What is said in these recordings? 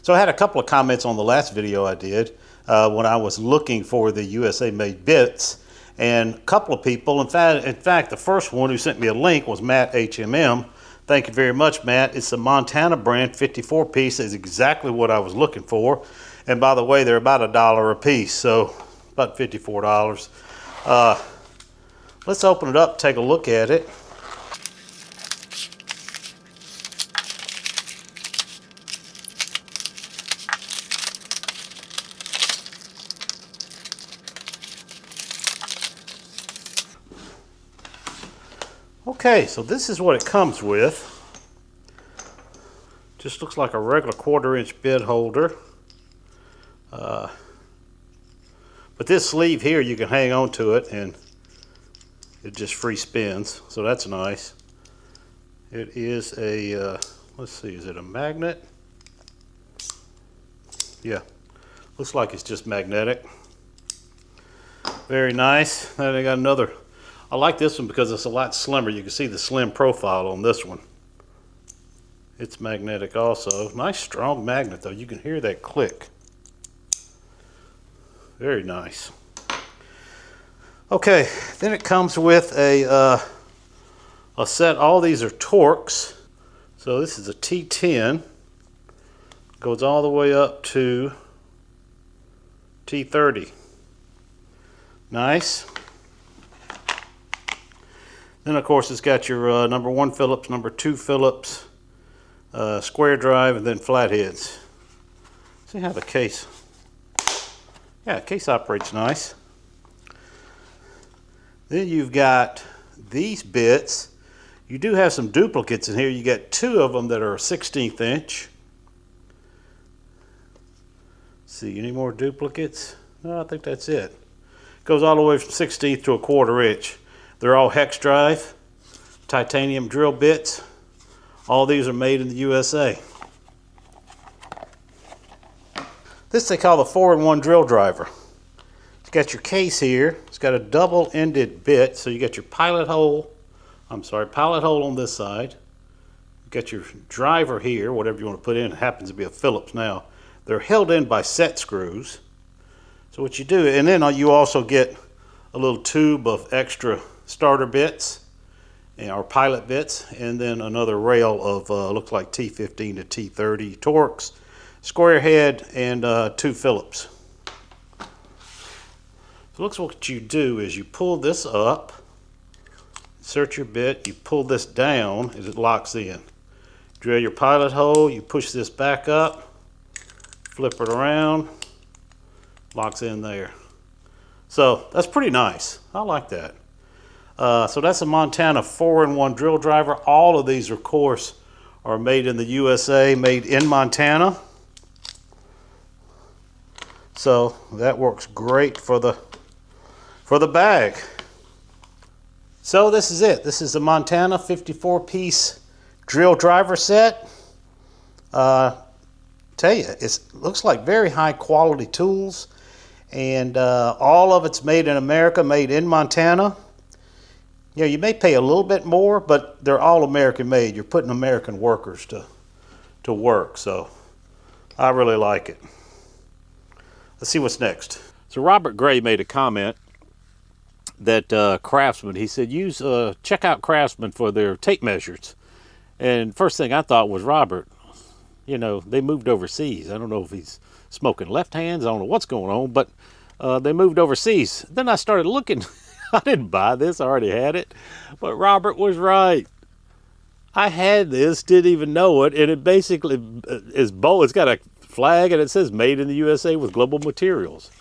So I had a couple of comments on the last video I did when I was looking for the USA made bits, and a couple of people, in fact the first one who sent me a link was Matt HMM. Thank you very much, Matt. It's the Montana brand 54 piece. Is exactly what I was looking for. And by the way, they're about $1 a piece, so about $54. Let's open it up, take a look at it. Okay, so this is what it comes with. Just looks like a regular 1/4-inch bit holder. But this sleeve here, you can hang on to it and it just free spins, so that's nice. It is a, let's see, is it a magnet? Yeah, looks like it's just magnetic. Very nice. Then I got another. I like this one because it's a lot slimmer. You can see the slim profile on this one. It's magnetic also. Nice strong magnet though. You can hear that click. Very nice. Okay, then it comes with a set. All these are Torx. So this is a T10. Goes all the way up to T30. Nice. Then of course it's got your number 1 Phillips, number 2 Phillips, square drive, and then flatheads. See how the case, yeah, the case operates nice. Then you've got these bits. You do have some duplicates in here. You got 2 of them that are a 1/16 inch. See, any more duplicates? No, I think that's it. Goes all the way from 1/16 to a 1/4 inch. They're all hex drive, titanium drill bits. All these are made in the USA. This they call the 4-in-1 drill driver. It's got your case here. It's got a double-ended bit, so you got your pilot hole on this side. You got your driver here, whatever you want to put in. It happens to be a Phillips now. They're held in by set screws. So what you do, and then you also get a little tube of extra starter bits or pilot bits, and then another rail of looks like T15 to T30 Torx, square head, and 2 Phillips. So looks what you do is you pull this up, insert your bit, you pull this down as it locks in. Drill your pilot hole, you push this back up, flip it around, locks in there. So that's pretty nice. I like that. So that's a Montana 4-in-1 drill driver. All of these, of course, are made in the USA, made in Montana. So that works great for the bag. So this is it. This is the Montana 54-piece drill driver set. Tell you, it looks like very high quality tools, and all of it's made in America, made in Montana. You know, you may pay a little bit more, but they're all American made. You're putting American workers to work, so I really like it. Let's see what's next. So Robert Gray made a comment that Craftsman, he said, check out Craftsman for their tape measures. And first thing I thought was, Robert, you know, they moved overseas. I don't know if he's smoking left hands. I don't know what's going on, but they moved overseas. Then I started looking. I didn't buy this. I already had it. But Robert was right. I had this, didn't even know it, and it basically is bold. It's got a flag, and it says made in the USA with global materials.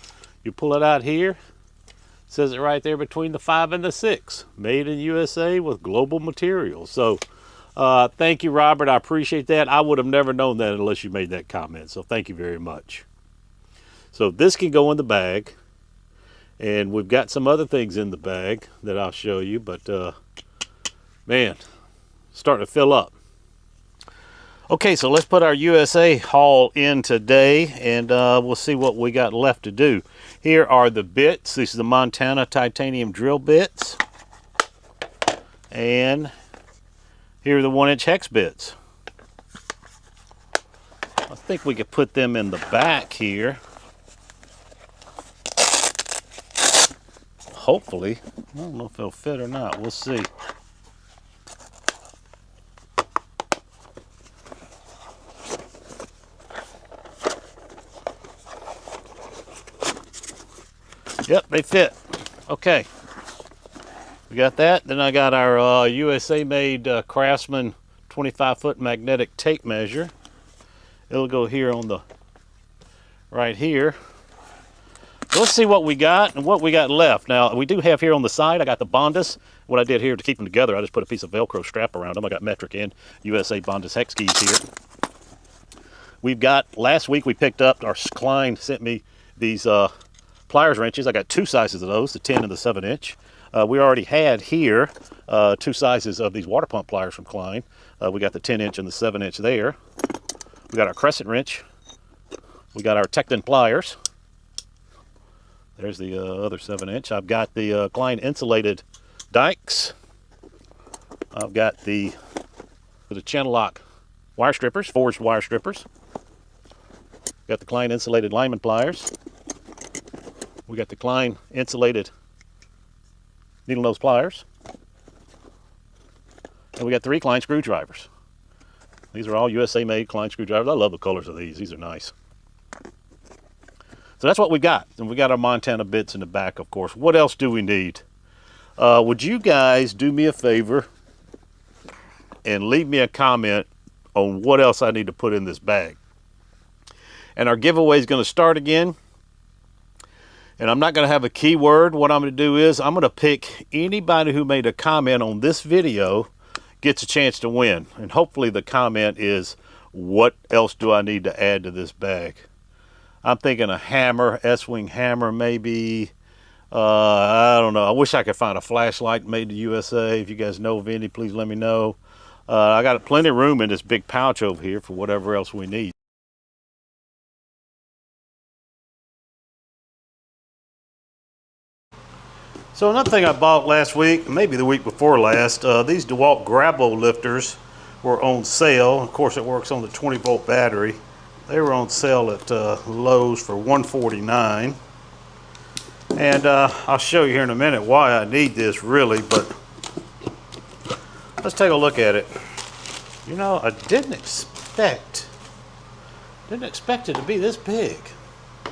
You pull it out here. It says it right there between the 5 and the 6. Made in USA with global materials. So thank you, Robert. I appreciate that. I would have never known that unless you made that comment. So thank you very much. So this can go in the bag. And we've got some other things in the bag that I'll show you. But, man, starting to fill up. Okay, so let's put our USA haul in today. And we'll see what we got left to do. Here are the bits. These are the Montana titanium drill bits. And here are the 1-inch hex bits. I think we could put them in the back here. Hopefully. I don't know if they'll fit or not. We'll see. Yep, they fit. Okay. We got that. Then I got our USA made Craftsman 25-foot magnetic tape measure. It'll go here on the right here. So let's see what we got and what we got left. Now, we do have here on the side, I got the Bondus. What I did here to keep them together, I just put a piece of Velcro strap around them. I got metric and USA Bondus hex keys here. We've got, last week we picked up, our Klein sent me these Pliers wrenches. I got two sizes of those, the 10 and the 7-inch. We already had here two sizes of these water pump pliers from Klein. We got the 10-inch and the 7-inch there. We got our crescent wrench. We got our Tecton pliers. There's the other 7-inch. I've got the Klein insulated dikes. I've got the channel lock wire strippers, forged wire strippers. Got the Klein insulated lineman pliers. We got the Klein insulated needle nose pliers. And we got 3 Klein screwdrivers. These are all USA made Klein screwdrivers. I love the colors of these. These are nice. So that's what we got. And we got our Montana bits in the back, of course. What else do we need? Would you guys do me a favor and leave me a comment on what else I need to put in this bag? And our giveaway is going to start again. And I'm not going to have a keyword. What I'm going to do is I'm going to pick anybody who made a comment on this video gets a chance to win. And hopefully the comment is, what else do I need to add to this bag? I'm thinking a hammer, S-wing hammer maybe. I don't know. I wish I could find a flashlight made in the USA. If you guys know of any, please let me know. I got plenty of room in this big pouch over here for whatever else we need. So another thing I bought last week, maybe the week before last, these DeWalt Grabo lifters were on sale. Of course, it works on the 20-volt battery. They were on sale at Lowe's for $149. And I'll show you here in a minute why I need this really, but let's take a look at it. You know, I didn't expect it to be this big.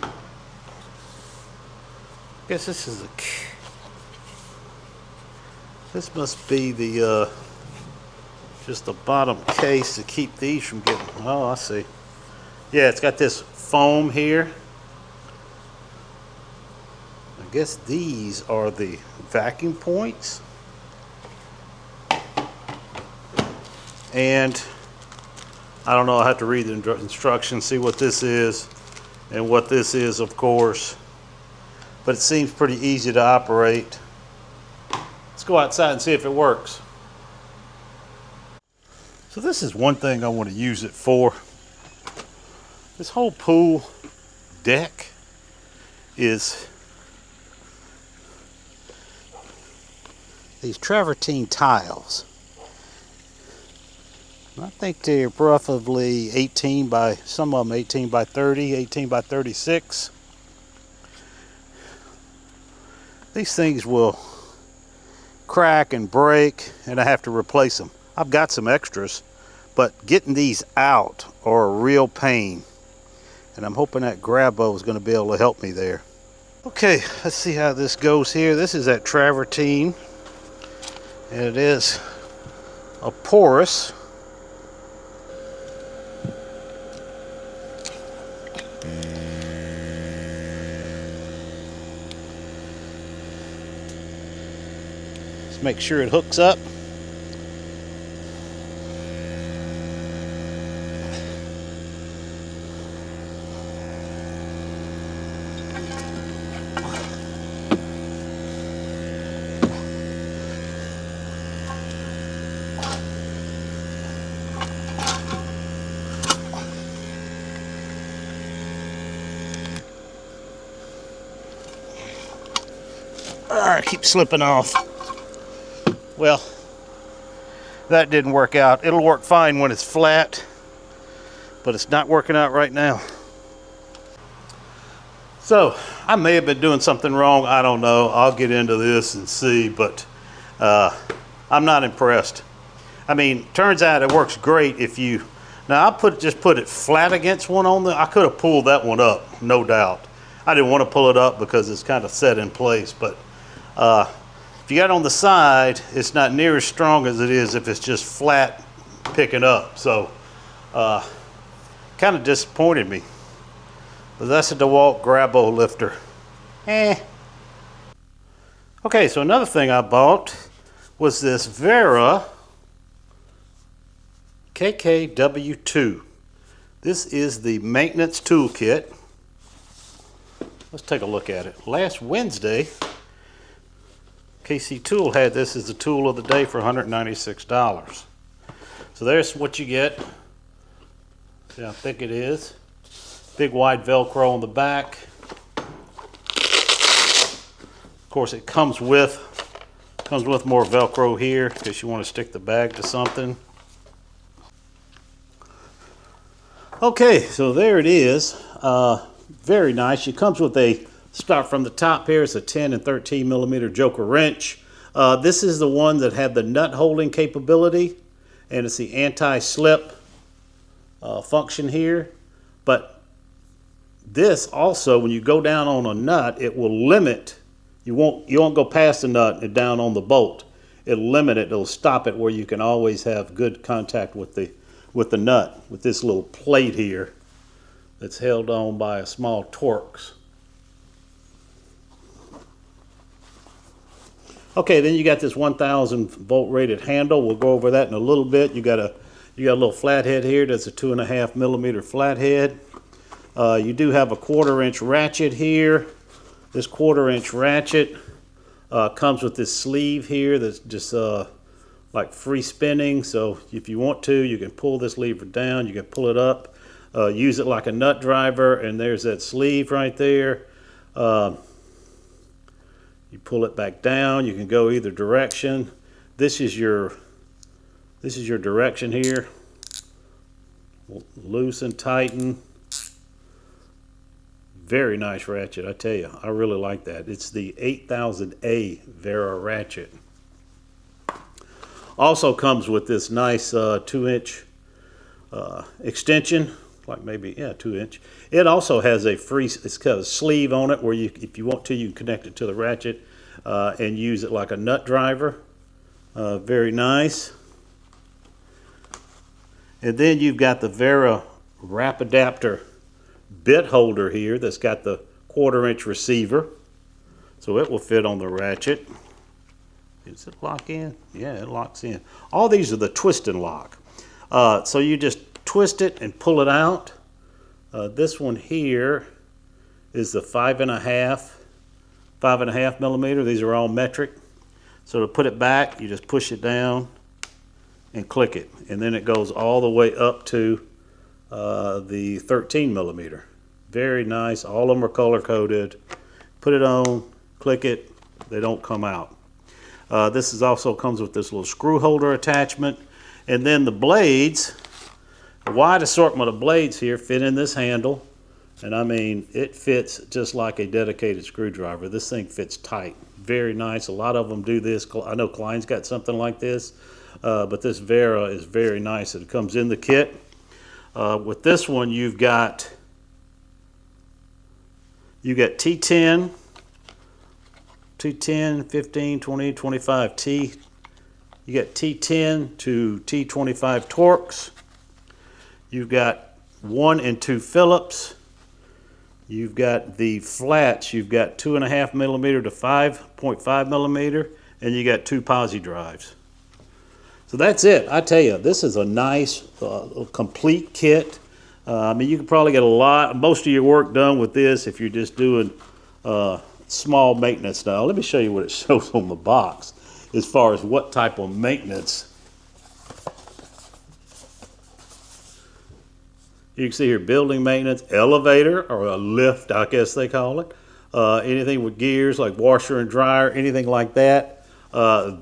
I guess this is this must be the just the bottom case to keep these from getting, oh, I see. Yeah, it's got this foam here. I guess these are the vacuum points. And I don't know, I have to read the instructions, see what this is and what this is, of course. But it seems pretty easy to operate. Let's go outside and see if it works. So this is one thing I want to use it for. This whole pool deck is these travertine tiles. I think they're roughly 18 by, some of them 18 by 30, 18 by 36. These things will crack and break and I have to replace them. I've got some extras, but getting these out are a real pain. And I'm hoping that Grabo is going to be able to help me there. Okay, let's see how this goes here. This is that travertine. And it is a porous. Let's make sure it hooks up. I keep slipping off. Well, that didn't work out. It'll work fine when it's flat, but it's not working out right now. So I may have been doing something wrong. I don't know. I'll get into this and see, but I'm not impressed. I mean, turns out it works great if you, now I just put it flat against one on I could have pulled that one up, no doubt. I didn't want to pull it up because it's kind of set in place, but if you got it on the side, it's not near as strong as it is if it's just flat picking up. So kind of disappointed me. But that's a DeWalt Grabo lifter. Okay, so another thing I bought was this Wera KKW2. This is the maintenance toolkit. Let's take a look at it. Last Wednesday, KC Tool had this as the tool of the day for $196. So there's what you get. See how thick it is. Big wide Velcro on the back. Of course, it comes with more Velcro here in case you want to stick the bag to something. Okay, so there it is. Very nice. It comes with a, start from the top here, it's a 10 and 13 millimeter Joker wrench. This is the one that had the nut holding capability, and it's the anti-slip function here. But this also, when you go down on a nut, it will limit, you won't go past the nut and down on the bolt. It'll limit it, it'll stop it where you can always have good contact with the nut, with this little plate here that's held on by a small Torx. Okay, then you got this 1000 volt rated handle. We'll go over that in a little bit. You got a little flathead here. That's a 2.5 millimeter flathead. You do have a 1/4 inch ratchet here. This 1/4 inch ratchet comes with this sleeve here that's just like free spinning. So if you want to, you can pull this lever down. You can pull it up. Use it like a nut driver, and there's that sleeve right there. You pull it back down. You can go either direction. This is your direction here. Loosen, tighten. Very nice ratchet, I tell you. I really like that. It's the 8000A Wera ratchet. Also comes with this nice 2-inch extension. Like maybe, yeah, 2 inch. It also has it's got a sleeve on it where you, if you want to, you can connect it to the ratchet and use it like a nut driver. Very nice. And then you've got the Wera wrap adapter bit holder here that's got the 1/4 inch receiver. So it will fit on the ratchet. Does it lock in? Yeah, it locks in. All these are the twist and lock. So you just twist it and pull it out. This one here is the 5.5 millimeter. These are all metric. So to put it back, you just push it down and click it, and then it goes all the way up to the 13 millimeter. Very nice. All of them are color coded. Put it on, click it. They don't come out. This is also comes with this little screw holder attachment, and then the blades. A wide assortment of blades here fit in this handle, and I mean, it fits just like a dedicated screwdriver. This thing fits tight. Very nice. A lot of them do this. I know Klein's got something like this, but this Wera is very nice. It comes in the kit. With this one, you've got T10, 15, 20, 25 T. You got T10 to T25 Torx. You've got 1 and 2 Phillips. You've got the flats. You've got 2.5 millimeter to 5.5 millimeter, and you got 2 posi drives. So that's it. I tell you, this is a nice, complete kit. I mean, you can probably get most of your work done with this if you're just doing small maintenance. Now, let me show you what it shows on the box as far as what type of maintenance. You can see here, building maintenance, elevator, or a lift, I guess they call it. Anything with gears, like washer and dryer, anything like that,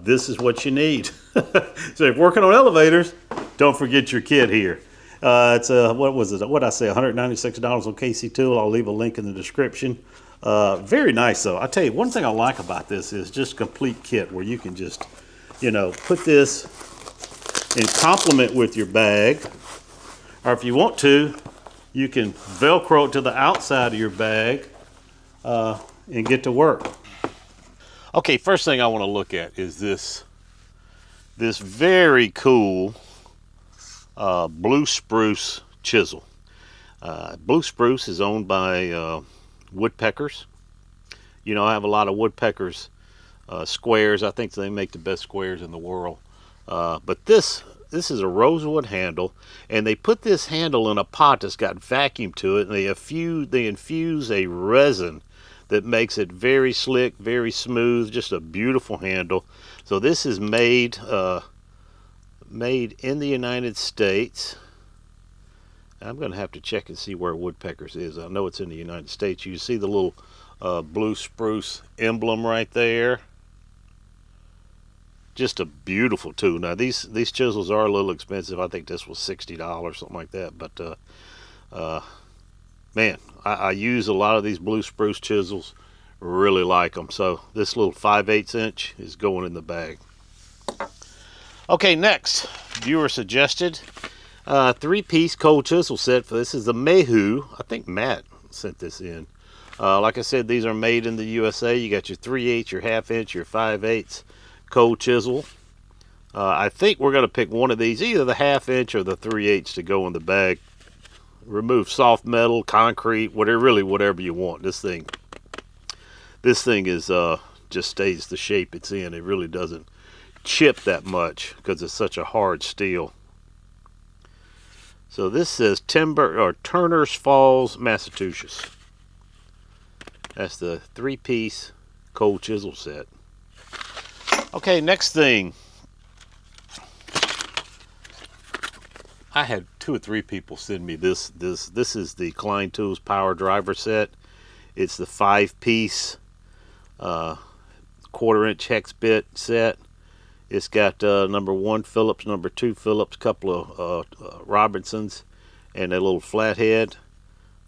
this is what you need. So if you're working on elevators, don't forget your kit here. It's what was it? What I say? $196 on KC Tool. I'll leave a link in the description. Very nice though. I tell you, one thing I like about this is just a complete kit where you can just, you know, put this in complement with your bag, or if you want to, you can Velcro it to the outside of your bag and get to work. Okay, first thing I want to look at is this very cool blue spruce chisel. Blue spruce is owned by Woodpeckers. You know, I have a lot of Woodpeckers squares. I think they make the best squares in the world. But this is a rosewood handle, and they put this handle in a pot that's got vacuum to it, and they infuse a resin that makes it very slick, very smooth, just a beautiful handle. So this is made in the United States. I'm going to have to check and see where Woodpeckers is. I know it's in the United States. You see the little blue spruce emblem right there. Just a beautiful tool. Now these chisels are a little expensive. I think this was $60, something like that. But man, I use a lot of these blue spruce chisels. Really like them. So this little 5/8 inch is going in the bag. Okay, next, viewer suggested 3-piece cold chisel set for this is the Mayhew. I think Matt sent this in. Like I said, these are made in the USA. You got your 3/8, your 1/2 inch, your 5/8 cold chisel. I think we're going to pick one of these, either the 1/2 inch or the 3/8 to go in the bag. Remove soft metal, concrete, whatever you want. This thing is just stays the shape it's in. It really doesn't chip that much because it's such a hard steel. So this says Turner's Falls, Massachusetts. That's the 3-piece cold chisel set. Okay, next thing. I had 2 or 3 people send me this. This is the Klein Tools power driver set. It's the 5-piece 1/4 inch hex bit set. It's got number 1 Phillips, number 2 Phillips, couple of Robinsons, and a little flathead.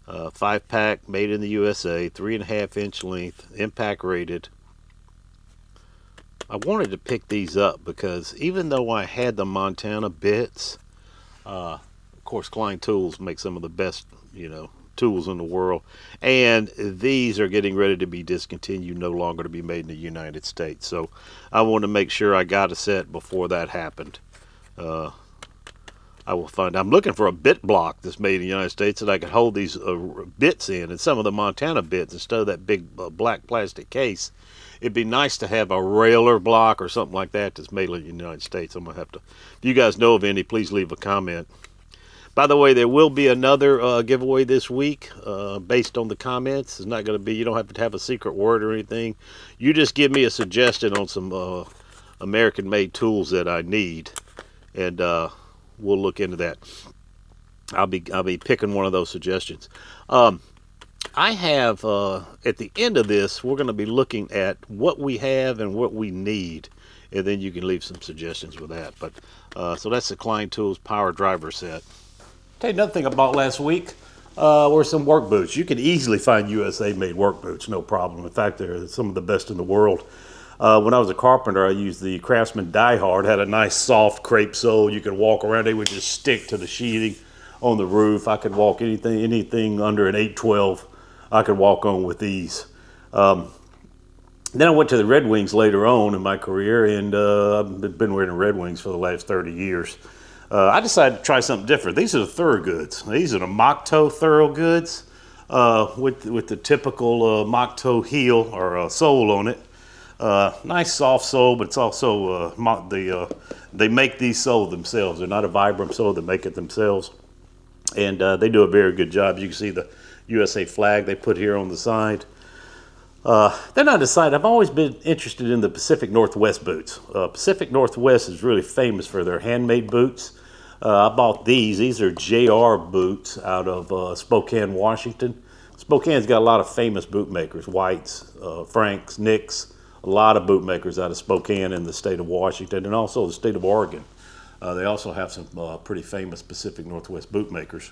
5-pack, made in the USA, 3.5 inch length, impact rated. I wanted to pick these up because even though I had the Montana bits, of course Klein Tools make some of the best, you know, tools in the world, and these are getting ready to be discontinued, no longer to be made in the United States. So I want to make sure I got a set before that happened. I will find. I'm looking for a bit block that's made in the United States that I could hold these bits in, and some of the Montana bits instead of that big black plastic case. It'd be nice to have a railer block or something like that that's made in the United States. I'm gonna have to. If you guys know of any, please leave a comment. By the way, there will be another giveaway this week based on the comments. It's not going to be, you don't have to have a secret word or anything. You just give me a suggestion on some American-made tools that I need, and we'll look into that. I'll be picking one of those suggestions. I have, at the end of this, we're going to be looking at what we have and what we need, and then you can leave some suggestions with that. But so that's the Klein Tools power driver set. Tell you another thing I bought last week were some work boots. You can easily find USA-made work boots, no problem. In fact, they're some of the best in the world. When I was a carpenter, I used the Craftsman Die Hard. Had a nice soft crepe sole. You could walk around. They would just stick to the sheeting on the roof. I could walk anything under an 812. I could walk on with these. Then I went to the Red Wings later on in my career, and I've been wearing the Red Wings for the last 30 years. I decided to try something different. These are the Thorogoods. These are the mock toe Thorogoods with the typical mock toe heel or sole on it. Nice soft sole, but it's also they make these soles themselves. They're not a Vibram sole; they make it themselves, and they do a very good job. You can see the USA flag they put here on the side. Then I decided I've always been interested in the Pacific Northwest boots. Pacific Northwest is really famous for their handmade boots. I bought these. These are JR boots out of Spokane, Washington. Spokane's got a lot of famous boot makers, White's, Frank's, Nick's, a lot of boot makers out of Spokane in the state of Washington and also the state of Oregon. They also have some pretty famous Pacific Northwest boot makers.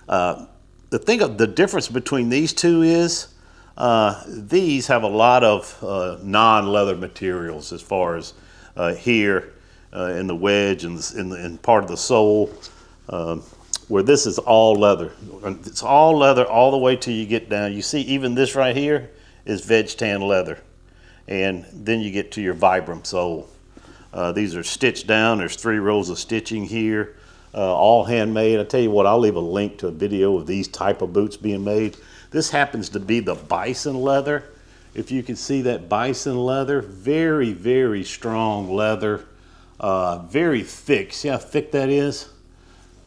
The difference between these two is these have a lot of non-leather materials as far as here in the wedge and in part of the sole, where this is all leather. It's all leather all the way till you get down. You see even this right here is veg tan leather, and then you get to your Vibram sole. These are stitched down. There's 3 rows of stitching here, all handmade. I tell you what, I'll leave a link to a video of these type of boots being made. This happens to be the bison leather. If you can see that bison leather, very, very strong leather, very thick. See how thick that is?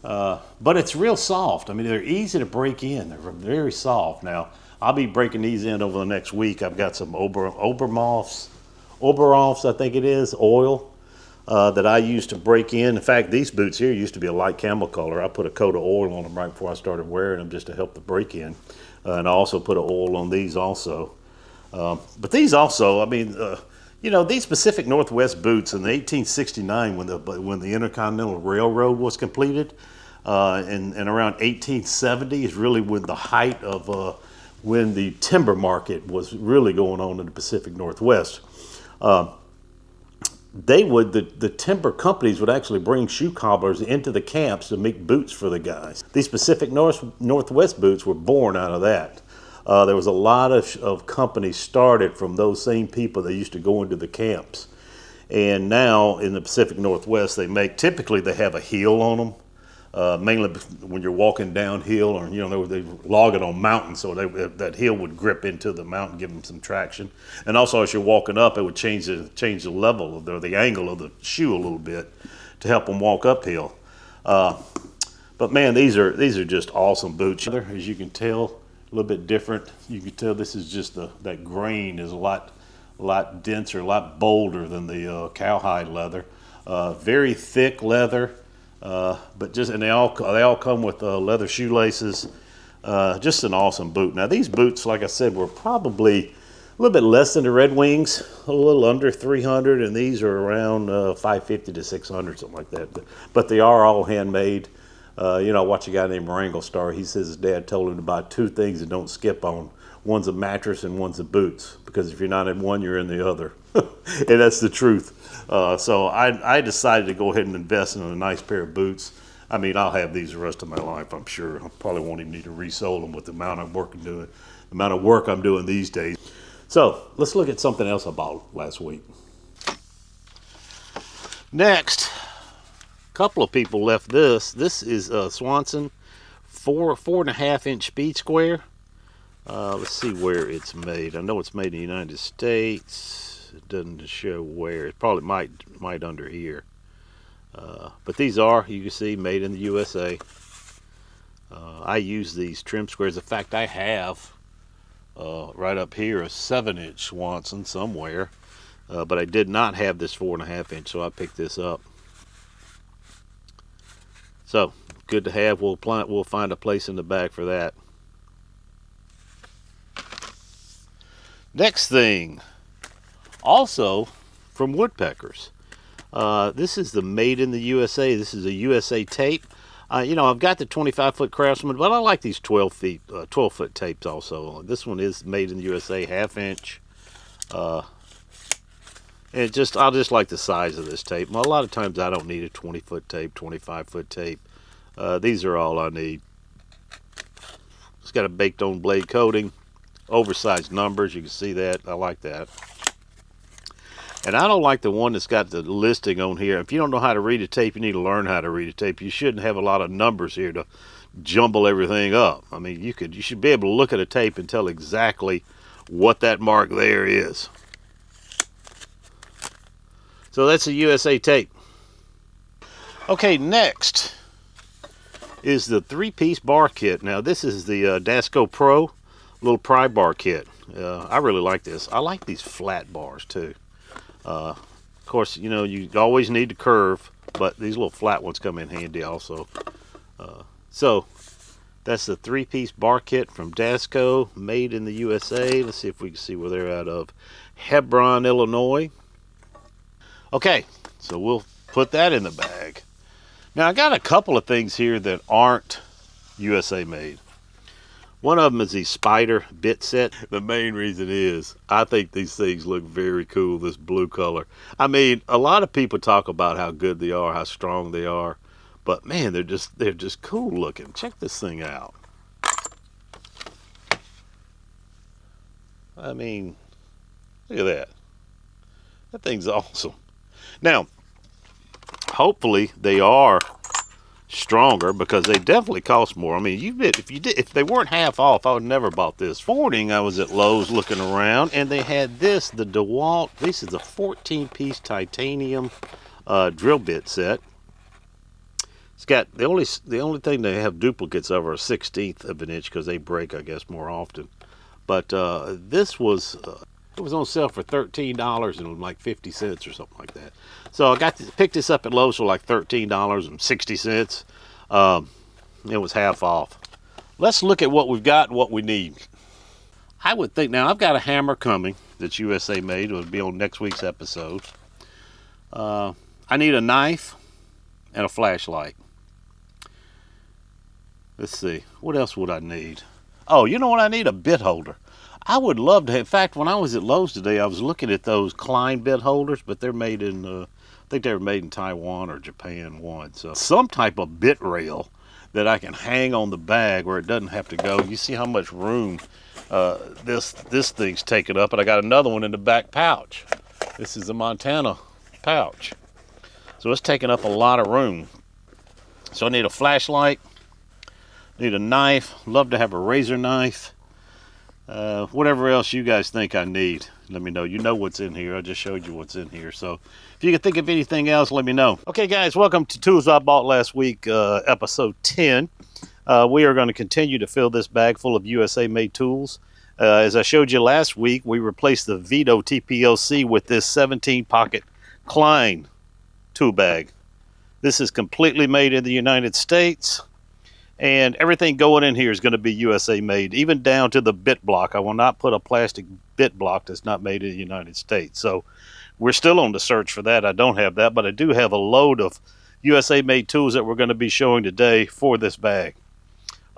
But it's real soft. I mean, they're easy to break in. They're very soft. Now, I'll be breaking these in over the next week. I've got some Oberhoffs, I think it is, oil that I use to break in. In fact, these boots here used to be a light camel color. I put a coat of oil on them right before I started wearing them just to help the break in. And I also put an oil on these also. But these also, I mean, you know, these Pacific Northwest boots in the 1869 when the Intercontinental Railroad was completed, and around 1870 is really when the height of when the timber market was really going on in the Pacific Northwest. The timber companies would actually bring shoe cobblers into the camps to make boots for the guys. These Pacific Northwest boots were born out of that. There was a lot of companies started from those same people that used to go into the camps. And now in the Pacific Northwest, typically they have a heel on them. Mainly when you're walking downhill, or you know they log it on mountains, so that heel would grip into the mountain, give them some traction. And also as you're walking up, it would change the level or the angle of the shoe a little bit to help them walk uphill. But man, these are just awesome boots. As you can tell, a little bit different. You can tell this is just that grain is a lot denser, a lot bolder than the cowhide leather. Very thick leather. But they all come with leather shoelaces. Just an awesome boot. Now these boots, like I said, were probably a little bit less than the Red Wings, a little under 300, and these are around 550 to 600, something like that. But they are all handmade. You know, I watch a guy named Wrangle Star. He says his dad told him to buy 2 things that don't skip on. One's a mattress and one's a boots, because if you're not in one, you're in the other. And that's the truth. So I decided to go ahead and invest in a nice pair of boots. I mean, I'll have these the rest of my life, I'm sure. I probably won't even need to resole them with the amount of work I'm doing these days. So let's look at something else I bought last week. Next, a couple of people left this. This is Swanson 4.5-inch speed square. Let's see where it's made. I know it's made in the United States. It doesn't show where. It probably might under here. But these are, you can see, made in the USA. I use these trim squares. In fact, I have right up here a 7-inch Swanson somewhere. But I did not have this 4.5-inch, so I picked this up. So, good to have. We'll find a place in the bag for that. Next thing, also from Woodpeckers. This is the Made in the USA. This is a USA tape. You know, I've got the 25-foot Craftsman, but I like these 12-foot tapes also. This one is Made in the USA, 1/2 inch. And I just like the size of this tape. A lot of times I don't need a 20-foot tape, 25-foot tape. These are all I need. It's got a baked-on blade coating. Oversized numbers, you can see that. I like that. And I don't like the one that's got the listing on here. If you don't know how to read a tape, you need to learn how to read a tape. You shouldn't have a lot of numbers here to jumble everything up. I mean, you should be able to look at a tape and tell exactly what that mark there is. So that's a USA tape. Okay, next is the 3-piece bar kit. Now this is the Dasco Pro little pry bar kit. I really like this. I like these flat bars too. Of course, you know, you always need to curve, but these little flat ones come in handy also. So that's the 3-piece bar kit from Dasco, made in the USA. Let's see if we can see where they're out of. Hebron, Illinois. Okay, so we'll put that in the bag. Now I got a couple of things here that aren't USA made. One of them is the spider bit set. The main reason is I think these things look very cool, this blue color. I mean, a lot of people talk about how good they are, how strong they are, but man, they're just cool looking. Check this thing out. I mean, look at that. That thing's awesome. Now, hopefully they are stronger, because they definitely cost more. I mean, if they weren't half off, I would never bought this. Morning, I was at Lowe's looking around, and they had this, the DeWalt. This is a 14-piece titanium drill bit set. It's got the only thing they have duplicates of are a 1/16 of an inch, because they break, I guess, more often. But this was it was on sale for $13 and like 50 cents or something like that. So I picked this up at Lowe's for like $13.60. It was half off. Let's look at what we've got and what we need. I would think, now I've got a hammer coming that's USA made. It will be on next week's episode. I need a knife and a flashlight. Let's see, what else would I need? Oh, you know what I need? A bit holder. I would love to. In fact, when I was at Lowe's today, I was looking at those Klein bit holders, but they're made in, I think they were made in Taiwan or Japan once. So some type of bit rail that I can hang on the bag where it doesn't have to go. You see how much room this thing's taking up, and I got another one in the back pouch. This is a Montana pouch, so it's taking up a lot of room. So I need a flashlight, need a knife. Love to have a razor knife. Whatever else you guys think I need, let me know. You know what's in here. I just showed you what's in here. So if you can think of anything else, let me know. Okay, guys, welcome to Tools I Bought Last Week, episode 10. We are going to continue to fill this bag full of USA-made tools. As I showed you last week, we replaced the Vito TPLC with this 17-pocket Klein tool bag. This is completely made in the United States. And everything going in here is going to be USA made, even down to the bit block. I will not put a plastic bit block that's not made in the United States. So we're still on the search for that. I don't have that, but I do have a load of USA made tools that we're going to be showing today for this bag.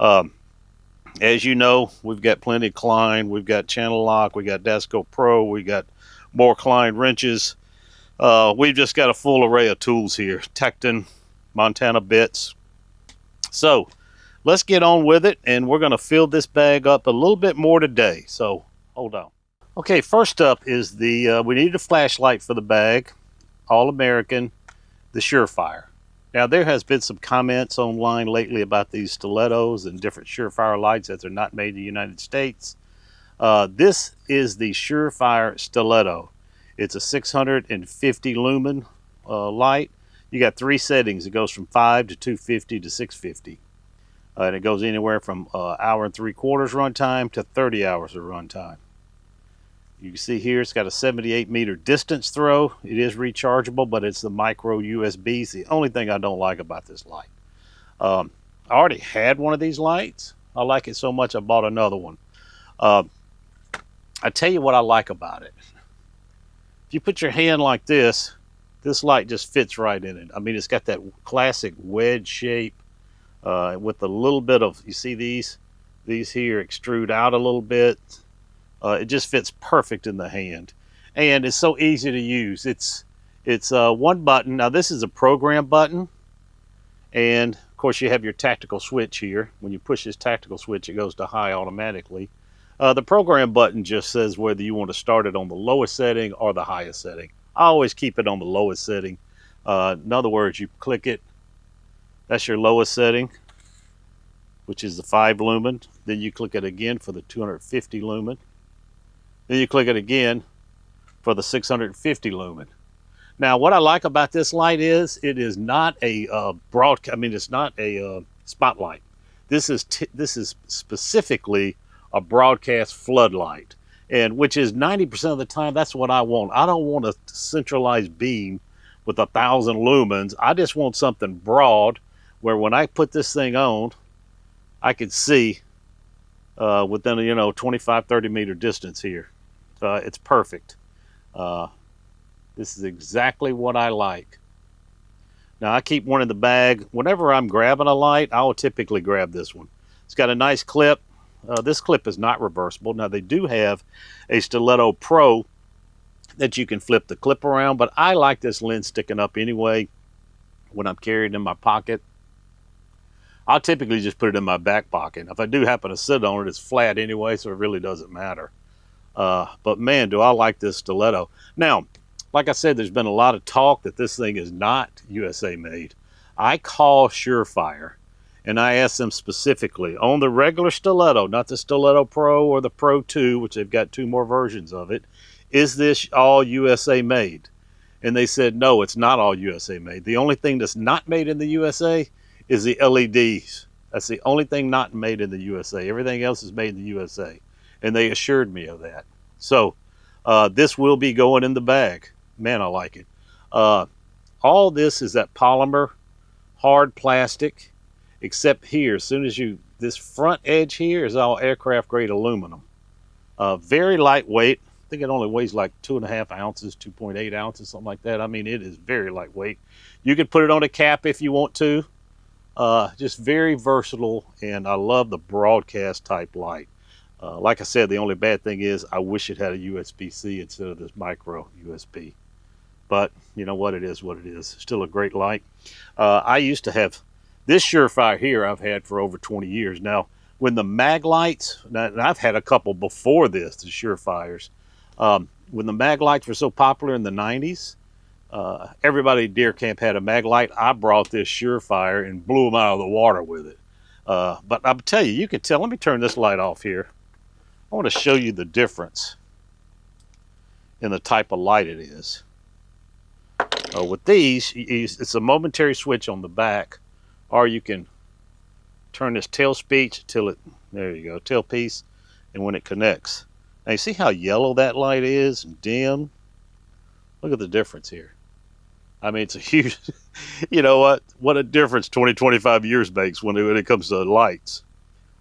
As you know, we've got plenty of Klein. We've got Channel Lock. We got Dasco Pro. We got more Klein wrenches. We've just got a full array of tools here. Tecton, Montana bits. So let's get on with it, and we're going to fill this bag up a little bit more today. So hold on. Okay, first up is we need a flashlight for the bag. All American, the Surefire. Now, there has been some comments online lately about these stilettos and different Surefire lights that are not made in the United States. This is the Surefire stiletto. It's a 650 lumen light. You got 3 settings. It goes from 5 to 250 to 650. And it goes anywhere from hour and 3/4 runtime to 30 hours of runtime. You can see here it's got a 78-meter distance throw. It is rechargeable, but it's the micro USB. It's the only thing I don't like about this light. I already had one of these lights. I like it so much I bought another one. I tell you what I like about it. If you put your hand like this light just fits right in it. I mean, it's got that classic wedge shape. With a little bit of, you see these here extrude out a little bit. It just fits perfect in the hand, and it's so easy to use. It's one button. Now this is a program button, and of course you have your tactical switch here. When you push this tactical switch, it goes to high automatically. The program button just says whether you want to start it on the lowest setting or the highest setting. I always keep it on the lowest setting. In other words, you click it. That's your lowest setting, which is the 5 lumen. Then you click it again for the 250 lumen. Then you click it again for the 650 lumen. Now, what I like about this light is it is not a it's not a spotlight. This is specifically a broadcast floodlight, and which is 90% of the time that's what I want. I don't want a centralized beam with 1,000 lumens. I just want something broad, where when I put this thing on, I can see within a 25, 30 meter distance here. It's perfect. This is exactly what I like Now I keep one in the bag. Whenever I'm grabbing a light, I will typically grab this one. It's got a nice clip. This clip is not reversible. Now they do have a Stiletto Pro that you can flip the clip around, but I like this lens sticking up anyway when I'm carrying it in my pocket. I'll typically just put it in my back pocket. If I do happen to sit on it, it's flat anyway, so it really doesn't matter. But man, do I like this Stiletto. Now, like I said, there's been a lot of talk that this thing is not USA made. I call Surefire and I asked them specifically on the regular Stiletto, not the Stiletto Pro or the Pro 2, which they've got 2 more versions of it, is this all USA made? And they said, no, it's not all USA made. The only thing that's not made in the USA is the LEDs. That's the only thing not made in the USA. Everything else is made in the USA. And they assured me of that. So this will be going in the bag. Man, I like it. All this is that polymer, hard plastic, except here, as soon as this front edge here is all aircraft grade aluminum. Very lightweight. I think it only weighs like 2.5 ounces, 2.8 ounces, something like that. I mean, it is very lightweight. You can put it on a cap if you want to. Just very versatile, and I love the broadcast type light. Like I said, the only bad thing is I wish it had a USB-C instead of this micro USB. But you know what, it is what it is. Still a great light. I used to have this Surefire here I've had for over 20 years. Now, when the mag lights, and I've had a couple before this, the Surefires, when the mag lights were so popular in the 90s, everybody at deer camp had a mag light. I brought this Surefire and blew them out of the water with it. But I'll tell you, you can tell. Let me turn this light off here. I want to show you the difference in the type of light it is. With these, it's a momentary switch on the back, or you can turn this tail speech till it, there you go, tailpiece, and when it connects. Now you see how yellow that light is and dim? Look at the difference here. I mean, it's a huge, you know what a difference 20, 25 years makes when it comes to lights.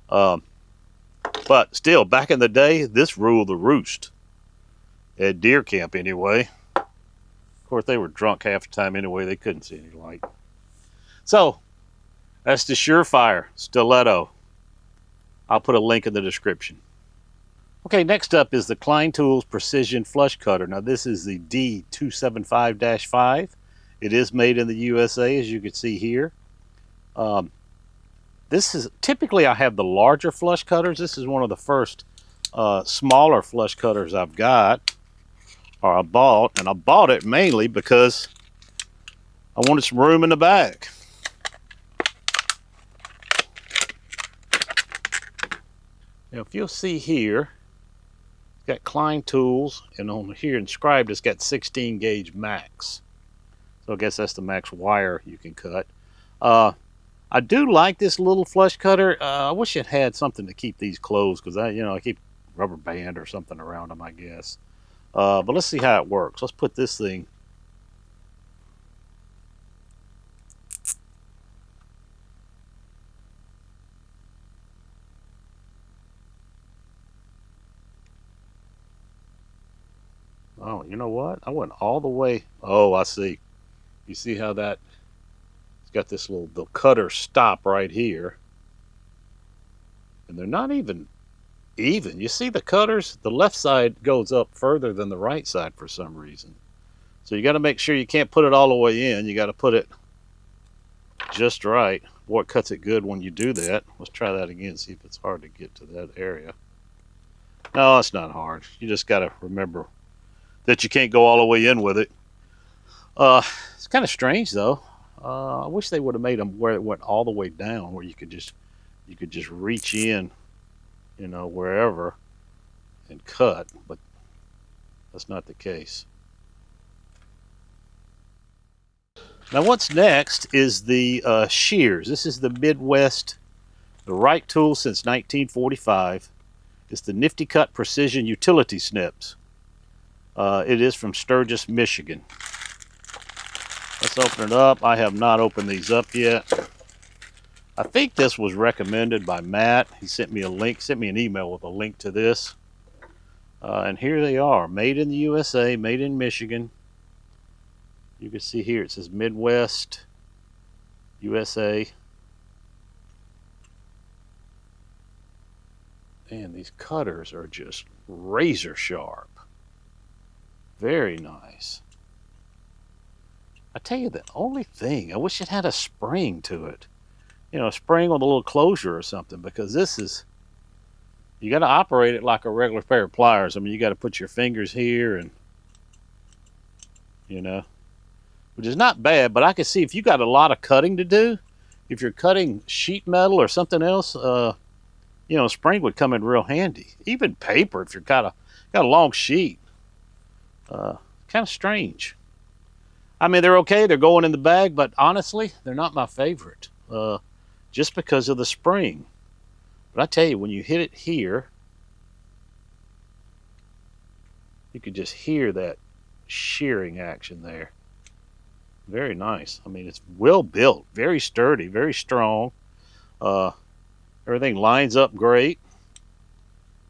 But still, back in the day, this ruled the roost. At deer camp anyway. Of course, they were drunk half the time anyway. They couldn't see any light. So, that's the Surefire Stiletto. I'll put a link in the description. Okay, next up is the Klein Tools Precision Flush Cutter. Now, this is the D275-5. It is made in the USA, as you can see here. This is typically I have the larger flush cutters. This is one of the first smaller flush cutters I've got, or I bought, and I bought it mainly because I wanted some room in the bag. Now, if you'll see here, it's got Klein Tools, and on here inscribed, it's got 16 gauge max. So I guess that's the max wire you can cut. I do like this little flush cutter. I wish it had something to keep these closed, because I keep rubber band or something around them, I guess. But let's see how it works. Let's put this thing. Oh, you know what? I went all the way. Oh, I see. You see how that, it's got this the cutter stop right here. And they're not even. You see the cutters, the left side goes up further than the right side for some reason. So you got to make sure you can't put it all the way in. You got to put it just right. Boy, it cuts it good when you do that. Let's try that again, see if it's hard to get to that area. No, it's not hard. You just got to remember that you can't go all the way in with it. It's kind of strange though. I wish they would have made them where it went all the way down, where you could just reach in, wherever and cut, but that's not the case. Now what's next is the shears. This is the Midwest, the Rite tool since 1945. It's the Nifty Cut Precision Utility Snips. It is from Sturgis, Michigan. Let's open it up. I have not opened these up yet. I think this was recommended by Matt. He sent me a link, sent me an email with a link to this. And here they are, made in the USA, made in Michigan. You can see here it says Midwest USA. And these cutters are just razor sharp. Very nice. I tell you, the only thing, I wish it had a spring to it. You know, a spring with a little closure or something, because this is, you got to operate it like a regular pair of pliers. I mean, you got to put your fingers here and, you know, which is not bad, but I can see if you got a lot of cutting to do, if you're cutting sheet metal or something else, you know, a spring would come in real handy. Even paper, if you're got a long sheet. Kind of strange. I mean, they're okay. They're going in the bag, but honestly, they're not my favorite. Just because of the spring. But I tell you, when you hit it here, you could just hear that shearing action there. Very nice. I mean, it's well built, very sturdy, very strong. Everything lines up great.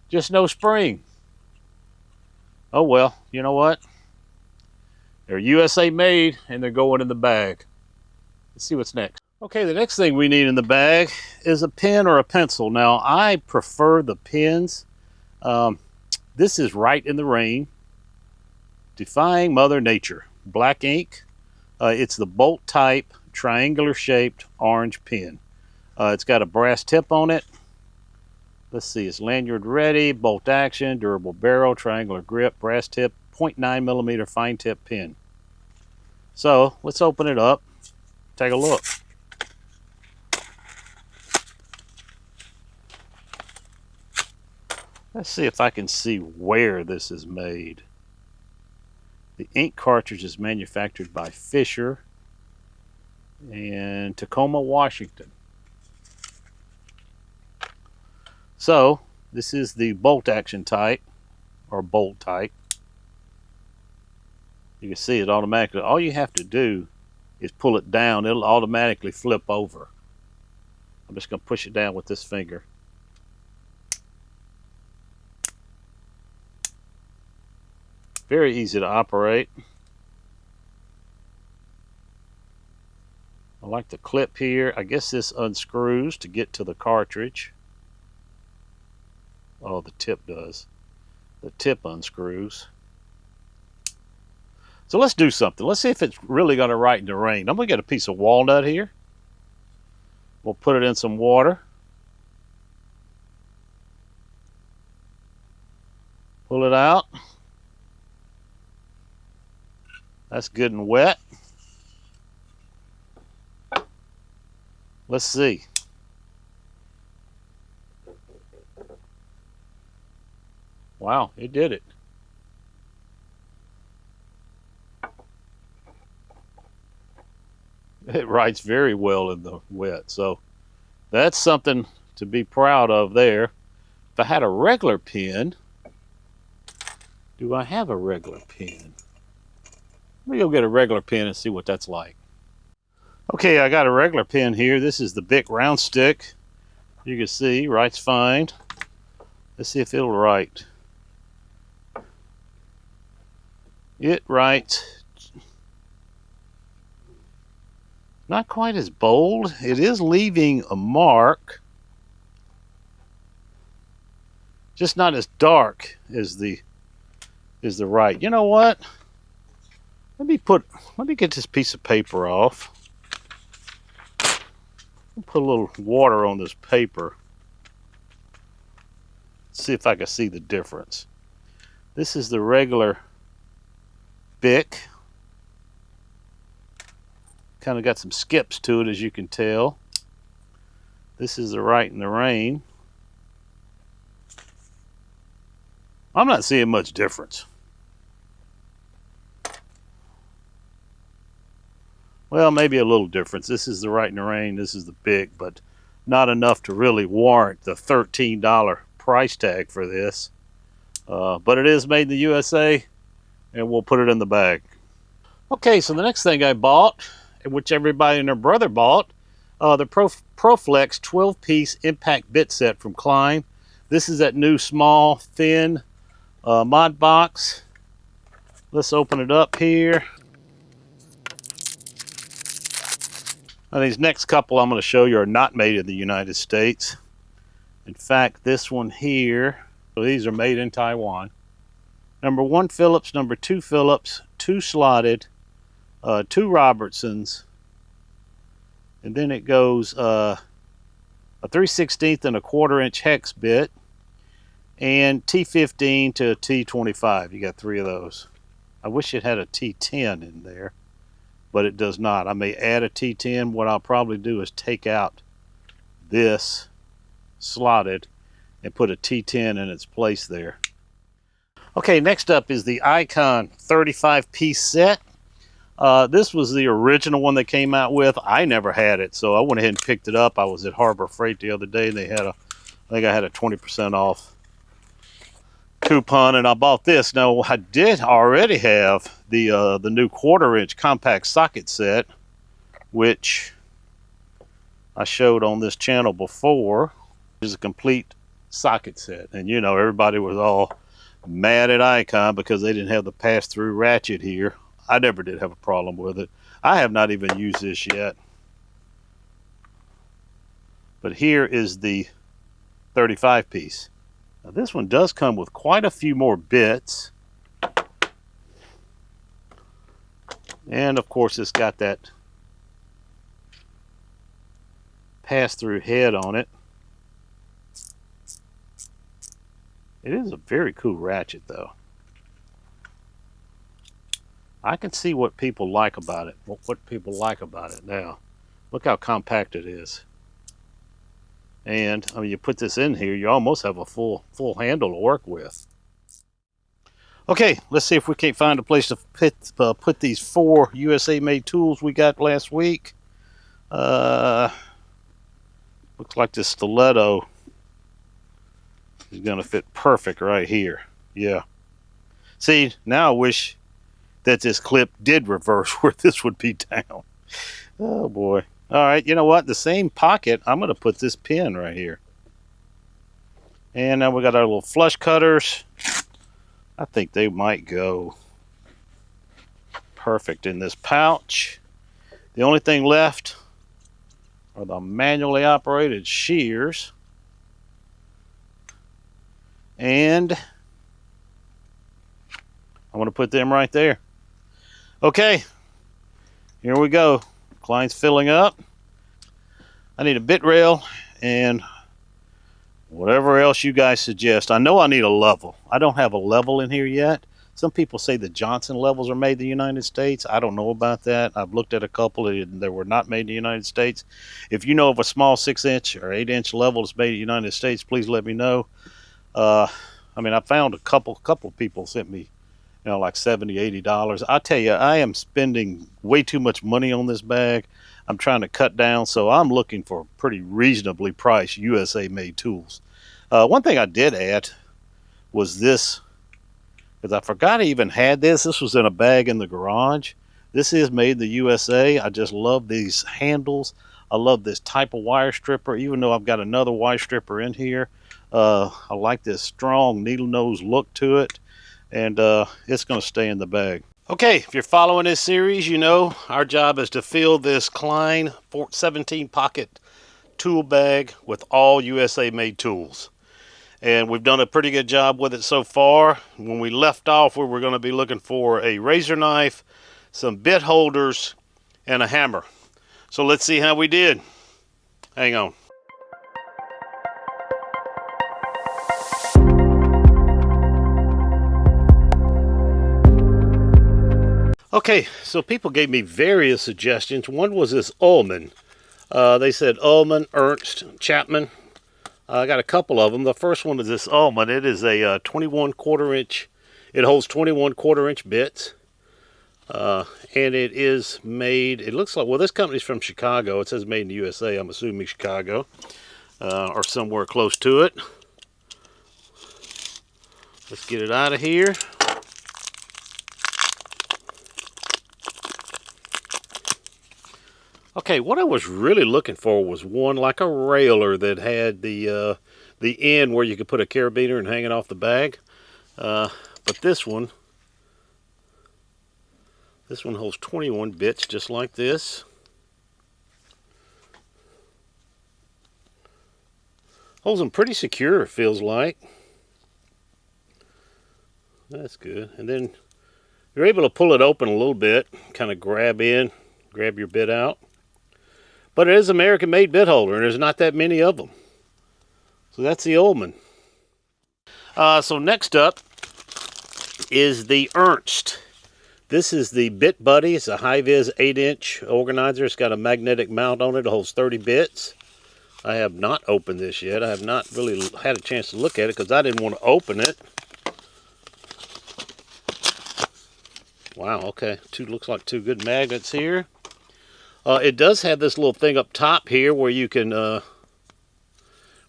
Just no spring. Oh well, you know what? They're USA made and they're going in the bag. Let's see what's next. Okay, the next thing we need in the bag is a pen or a pencil. Now, I prefer the pens. This is Rite in the Rain, Defying Mother Nature, black ink. It's the bolt type, triangular shaped orange pen. It's got a brass tip on it. Let's see, it's lanyard ready, bolt action, durable barrel, triangular grip, brass tip, 0.9 millimeter fine tip pen. So let's open it up, take a look. Let's see if I can see where this is made. The ink cartridge is manufactured by Fisher in Tacoma, Washington. So this is the bolt action type, or bolt type. You can see it automatically. All you have to do is pull it down. It'll automatically flip over. I'm just going to push it down with this finger. Very easy to operate. I like the clip here. I guess this unscrews to get to the cartridge. Oh, the tip does. The tip unscrews. So let's do something. Let's see if it's really going to write in the rain. I'm going to get a piece of walnut here. We'll put it in some water. Pull it out. That's good and wet. Let's see. Wow, it did it. It writes very well in the wet. So that's something to be proud of there. If I had a regular pen, do I have a regular pen? Let me go get a regular pen and see what that's like. Okay, I got a regular pen here. This is the Bic round stick. You can see, writes fine. Let's see if it'll write. It writes not quite as bold. It is leaving a mark. Just not as dark as the Rite. You know what? Let me get this piece of paper off. I'll put a little water on this paper. See if I can see the difference. This is the regular Bic. Kind of got some skips to it, as you can tell. This is the Rite in the Rain. I'm not seeing much difference. Well, maybe a little difference. This is the Rite in the Rain. This is the Bic, but not enough to really warrant the $13 price tag for this. But it is made in the USA, and we'll put it in the bag. Okay, so the next thing I bought, which everybody and their brother bought, the ProFlex 12-piece impact bit set from Klein. This is that new small, thin mod box. Let's open it up here. Now, these next couple I'm going to show you are not made in the United States. In fact, this one here, so these are made in Taiwan. Number 1 Phillips, number 2 Phillips, 2 slotted, 2 Robertsons, and then it goes a 3/16 and a 1/4 inch hex bit, and T15 to a T25. You got 3 of those. I wish it had a T10 in there, but it does not. I may add a T10. What I'll probably do is take out this slotted and put a T10 in its place there. Okay, next up is the Icon 35-piece set. This was the original one they came out with. I never had it, so I went ahead and picked it up. I was at Harbor Freight the other day, and they had I think I had a 20% off coupon, and I bought this. Now, I did already have the new 1/4 inch compact socket set, which I showed on this channel before. It's a complete socket set, and you know, everybody was all mad at Icon because they didn't have the pass-through ratchet here. I never did have a problem with it. I have not even used this yet. But here is the 35-piece. Now, this one does come with quite a few more bits. And of course, it's got that pass-through head on it. It is a very cool ratchet, though. I can see what people like about it. What people like about it now. Look how compact it is. And I mean, you put this in here, you almost have a full handle to work with. Okay, let's see if we can't find a place to put these 4 USA made tools we got last week. Looks like this stiletto is going to fit perfect right here. Yeah. See, now I wish that this clip did reverse where this would be down. Oh boy. All right, you know what? The same pocket, I'm going to put this pin right here. And now we got our little flush cutters. I think they might go perfect in this pouch. The only thing left are the manually operated shears. And I'm going to put them right there. Okay, here we go. Klein's filling up. I need a bit rail and whatever else you guys suggest. I know I need a level. I don't have a level in here yet. Some people say the Johnson levels are made in the United States. I don't know about that. I've looked at a couple that were not made in the United States. If you know of a small 6-inch or 8-inch level that's made in the United States, please let me know. I mean, I found a couple of people sent me, you know, like $70, $80. I tell you, I am spending way too much money on this bag. I'm trying to cut down, so I'm looking for pretty reasonably priced USA made tools. One thing I did add was this, because I forgot I even had this. This was in a bag in the garage. This is made in the USA. I just love these handles. I love this type of wire stripper, even though I've got another wire stripper in here. I like this strong needle nose look to it, and it's going to stay in the bag. Okay, if you're following this series, you know our job is to fill this Klein 17 pocket tool bag with all USA made tools. And we've done a pretty good job with it so far. When we left off, we were going to be looking for a razor knife, some bit holders, and a hammer. So let's see how we did. Hang on. Okay, so people gave me various suggestions. One was this Ullman. They said Ullman, Ernst, Chapman. I got a couple of them. The first one is this Ullman. It is a 21/4 inch. It holds 21/4 inch bits. And it is made, it looks like, well, this company's from Chicago. It says made in the USA. I'm assuming Chicago or somewhere close to it. Let's get it out of here. Okay, what I was really looking for was one like a railer that had the end where you could put a carabiner and hang it off the bag. But this one holds 21 bits just like this. Holds them pretty secure, it feels like. That's good. And then you're able to pull it open a little bit, kind of grab your bit out. But it is an American-made bit holder, and there's not that many of them. So that's the Ullman. So next up is the Ernst. This is the Bit Buddy. It's a high-vis 8-inch organizer. It's got a magnetic mount on it. It holds 30 bits. I have not opened this yet. I have not really had a chance to look at it because I didn't want to open it. Wow, okay. Looks like two good magnets here. It does have this little thing up top here where you can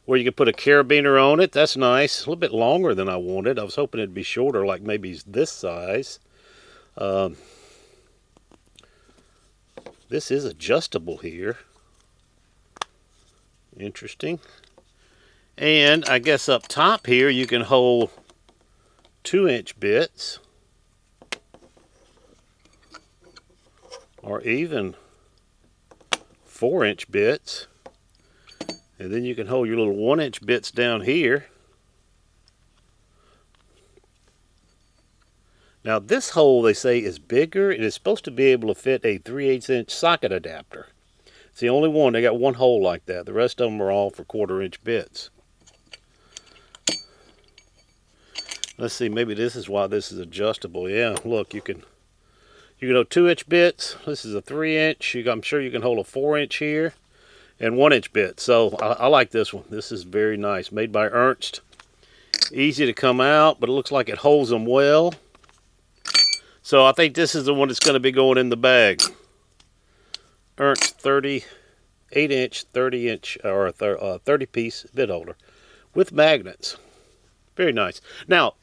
put a carabiner on it. That's nice. A little bit longer than I wanted. I was hoping it'd be shorter, like maybe this size. This is adjustable here. Interesting. And I guess up top here you can hold 2-inch bits. Or even 4-inch bits. And then you can hold your little 1-inch bits down here. Now this hole, they say, is bigger. It is supposed to be able to fit a 3/8-inch socket adapter. It's the only one. They got one hole like that. The rest of them are all for 1/4-inch bits. Let's see, maybe this is why this is adjustable. Yeah, look, you can hold 2-inch bits. This is a 3-inch. I'm sure you can hold a 4-inch here. And 1-inch bits. So I like this one. This is very nice. Made by Ernst. Easy to come out, but it looks like it holds them well. So I think this is the one that's going to be going in the bag. Ernst 8-inch, 30-inch, or a 30-piece bit holder with magnets. Very nice. Now,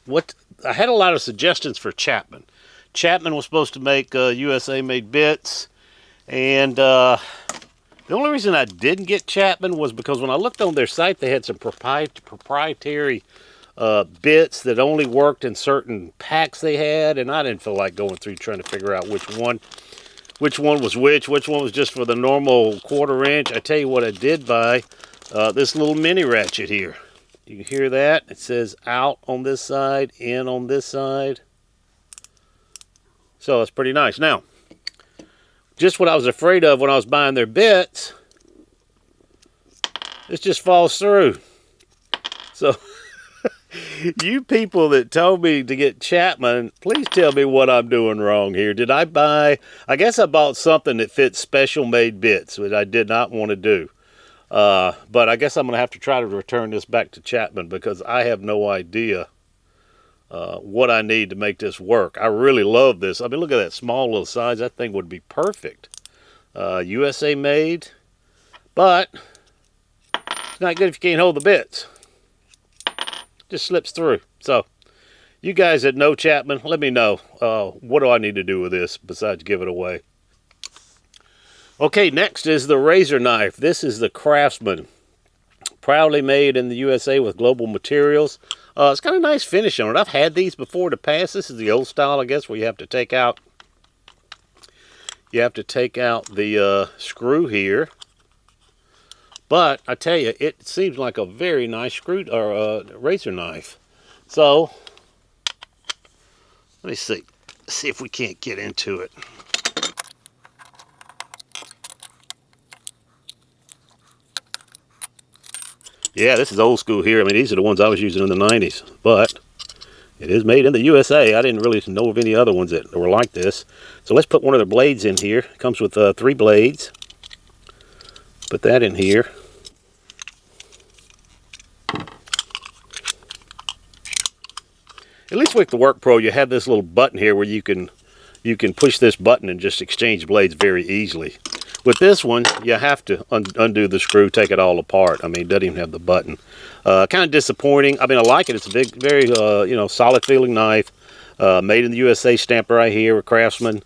I had a lot of suggestions for Chapman. Chapman was supposed to make USA-made bits, and the only reason I didn't get Chapman was because when I looked on their site, they had some proprietary bits that only worked in certain packs they had, and I didn't feel like going through trying to figure out which one was which one was just for the normal 1/4-inch. I tell you what I did buy, this little mini ratchet here. You can hear that? It says out on this side, in on this side. So it's pretty nice. Now, just what I was afraid of when I was buying their bits, this just falls through. So, you people that told me to get Chapman, please tell me what I'm doing wrong here. Did I guess I bought something that fits special made bits, which I did not want to do. But I guess I'm going to have to try to return this back to Chapman because I have no idea what I need to make this work. I really love this. I mean, look at that small little size. That thing would be perfect. USA made, but it's not good if you can't hold the bits. Just slips through. So, you guys that know Chapman, let me know. What do I need to do with this besides give it away? Okay, next is the razor knife. This is the Craftsman. Proudly made in the USA with global materials. It's got a nice finish on it. I've had these before in the past. This is the old style, I guess, where you have to take out the screw here. But I tell you, it seems like a very nice razor knife. So let me see. Let's see if we can't get into it. Yeah, this is old school here. I mean, these are the ones I was using in the 90s, but it is made in the USA. I didn't really know of any other ones that were like this. So let's put one of the blades in here. It comes with 3 blades. Put that in here. At least with the Work Pro, you have this little button here where you can push this button and just exchange blades very easily. With this one, you have to undo the screw, take it all apart. I mean, it doesn't even have the button. Kind of disappointing. I mean, I like it. It's a big, very, solid feeling knife. Made in the USA stamp right here with Craftsman.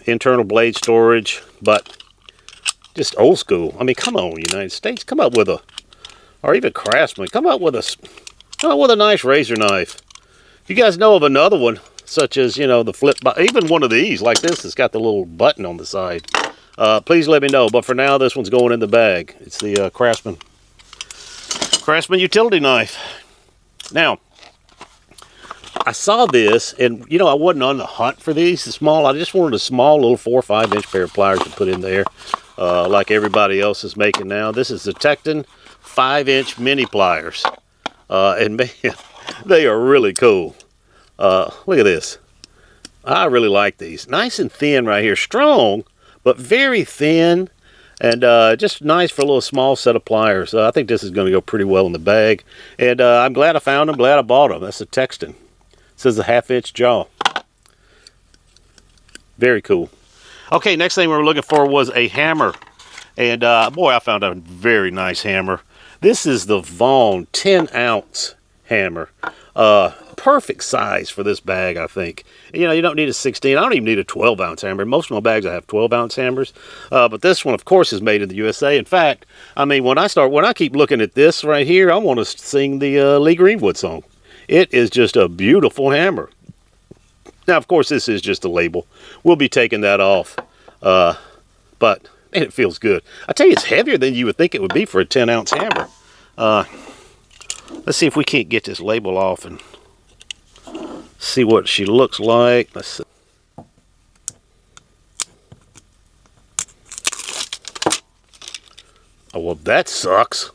Internal blade storage, but just old school. I mean, come on, United States, come up with or even Craftsman, come up with a nice razor knife. You guys know of another one, such as, the flip, even one of these, like this, it's got the little button on the side. Please let me know, but for now, this one's going in the bag. It's the Craftsman. Craftsman utility knife. Now, I saw this, and you know, I wasn't on the hunt for these small. I just wanted a small little 4 or 5 inch pair of pliers to put in there, like everybody else is making now. This is the Tecton 5-inch mini pliers, and man, they are really cool. Look at this. I really like these. Nice and thin right here, strong, but very thin, and just nice for a little small set of pliers. I think this is going to go pretty well in the bag, and I'm glad I found them. Glad I bought them. That's a Tecton. Says a 1/2-inch jaw. Very cool. Okay, next thing we were looking for was a hammer. And boy, I found a very nice hammer. This is the Vaughn 10-ounce hammer. Perfect size for this bag, I think. You know, you don't need a 16. I don't even need a 12-ounce hammer. Most of my bags I have 12-ounce hammers. But this one, of course, is made in the USA. In fact, I mean, when I keep looking at this right here, I want to sing the Lee Greenwood song. It is just a beautiful hammer. Now, of course, this is just a label. We'll be taking that off. But, man, it feels good. I tell you, it's heavier than you would think it would be for a 10-ounce hammer. Let's see if we can't get this label off and see what she looks like. Let's see. Oh, well, that sucks.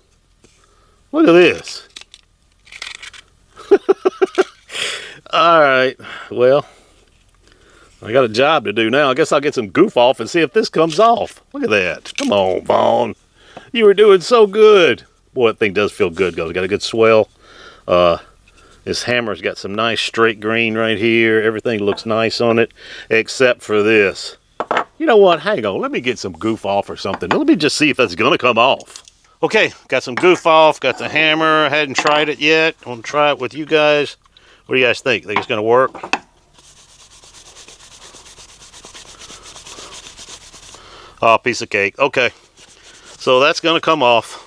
Look at this. All right, well, I got a job to do now. I guess I'll get some goof off and see if this comes off. Look at that. Come on, Vaughn. You were doing so good. Boy, that thing does feel good. It's got a good swell. This hammer's got some nice straight grain right here. Everything looks nice on it, except for this. You know what? Hang on. Let me get some goof off or something. Let me just see if that's going to come off. Okay, got some goof off. Got the hammer. I hadn't tried it yet. I want to try it with you guys. What do you guys think? Think it's going to work? Oh, piece of cake. Okay. So that's going to come off.